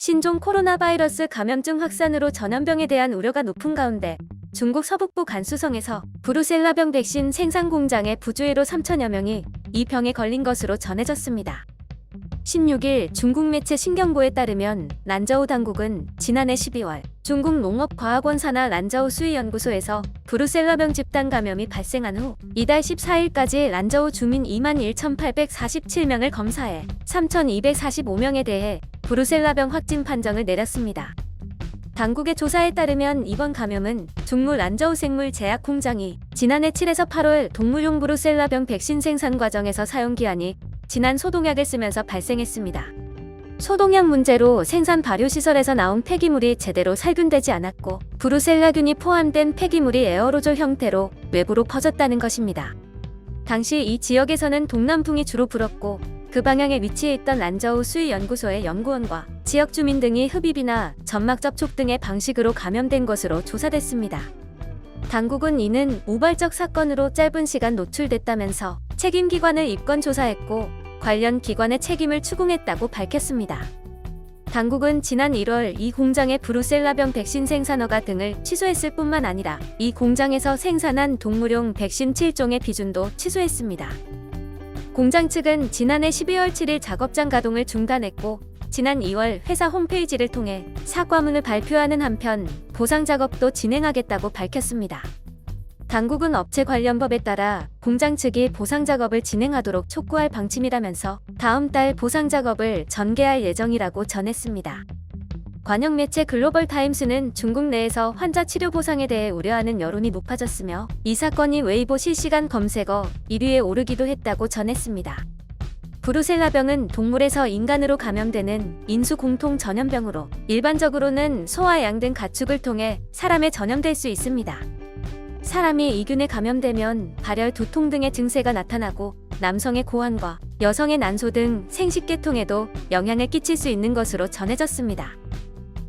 신종 코로나 바이러스 감염증 확산으로 전염병에 대한 우려가 높은 가운데 중국 서북부 간수성에서 브루셀라병 백신 생산 공장의 부주의로 3천여 명이 이 병에 걸린 것으로 전해졌습니다. 16일 중국 매체 신경보에 따르면 란저우 당국은 지난해 12월 중국 농업과학원 산하 란저우 수의연구소에서 브루셀라병 집단 감염이 발생한 후 이달 14일까지 란저우 주민 21,847명을 검사해 3,245명에 대해 브루셀라병 확진 판정을 내렸습니다. 당국의 조사에 따르면 이번 감염은 중무 란저우 생물 제약 공장이 지난해 7에서 8월 동물용 브루셀라병 백신 생산 과정에서 사용기한이 지난 소독약을 쓰면서 발생했습니다. 소독약 문제로 생산 발효시설에서 나온 폐기물이 제대로 살균되지 않았고 브루셀라균이 포함된 폐기물이 에어로졸 형태로 외부로 퍼졌다는 것입니다. 당시 이 지역에서는 동남풍이 주로 불었고 그 방향에 위치해 있던 란저우 수의연구소의 연구원과 지역 주민 등이 흡입이나 점막 접촉 등의 방식으로 감염된 것으로 조사됐습니다. 당국은 이는 우발적 사건으로 짧은 시간 노출됐다면서 책임기관을 입건 조사했고 관련 기관의 책임을 추궁했다고 밝혔습니다. 당국은 지난 1월 이 공장의 브루셀라병 백신 생산 허가 등을 취소했을 뿐만 아니라 이 공장에서 생산한 동물용 백신 7종의 비준도 취소했습니다. 공장 측은 지난해 12월 7일 작업장 가동을 중단했고 지난 2월 회사 홈페이지를 통해 사과문을 발표하는 한편 보상 작업도 진행하겠다고 밝혔습니다. 당국은 업체 관련 법에 따라 공장 측이 보상 작업을 진행하도록 촉구할 방침이라면서 다음 달 보상 작업을 전개할 예정이라고 전했습니다. 관영 매체 글로벌 타임스는 중국 내에서 환자 치료 보상에 대해 우려하는 여론이 높아졌으며 이 사건이 웨이보 실시간 검색어 1위에 오르기도 했다고 전했습니다. 브루셀라병은 동물에서 인간으로 감염되는 인수 공통 전염병으로 일반적으로는 소와 양 등 가축을 통해 사람에 전염될 수 있습니다. 사람이 이 균에 감염되면 발열, 두통 등의 증세가 나타나고 남성의 고환과 여성의 난소 등 생식계통에도 영향을 끼칠 수 있는 것으로 전해졌습니다.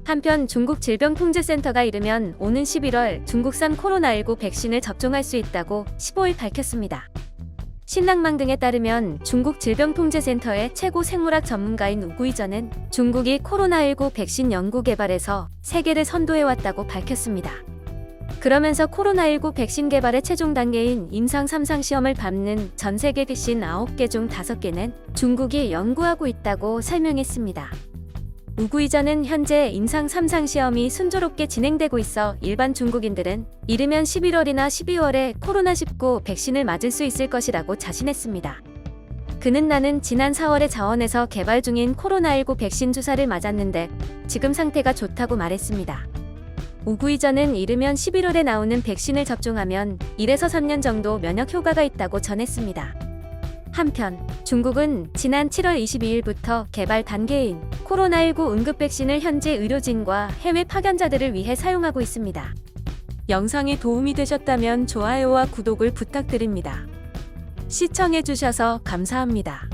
한편 중국 질병통제센터가 이르면 오는 11월 중국산 코로나19 백신을 접종할 수 있다고 15일 밝혔습니다. 신랑망 등에 따르면 중국 질병통제센터의 최고 생물학 전문가인 우구이전은 중국이 코로나19 백신 연구 개발에서 세계를 선도해왔다고 밝혔습니다. 그러면서 코로나19 백신 개발의 최종 단계인 임상 3상 시험을 밟는 전 세계 백신 9개 중 5개는 중국이 연구하고 있다고 설명했습니다. 우구이전은 현재 임상 3상 시험이 순조롭게 진행되고 있어 일반 중국인들은 이르면 11월이나 12월에 코로나19 백신을 맞을 수 있을 것이라고 자신했습니다. 그는 나는 지난 4월에 자원에서 개발 중인 코로나19 백신 주사를 맞았는데 지금 상태가 좋다고 말했습니다. 우구이전은 이르면 11월에 나오는 백신을 접종하면 1에서 3년 정도 면역 효과가 있다고 전했습니다. 한편 중국은 지난 7월 22일부터 개발 단계인 코로나19 응급 백신을 현지 의료진과 해외 파견자들을 위해 사용하고 있습니다. 영상이 도움이 되셨다면 좋아요와 구독을 부탁드립니다. 시청해주셔서 감사합니다.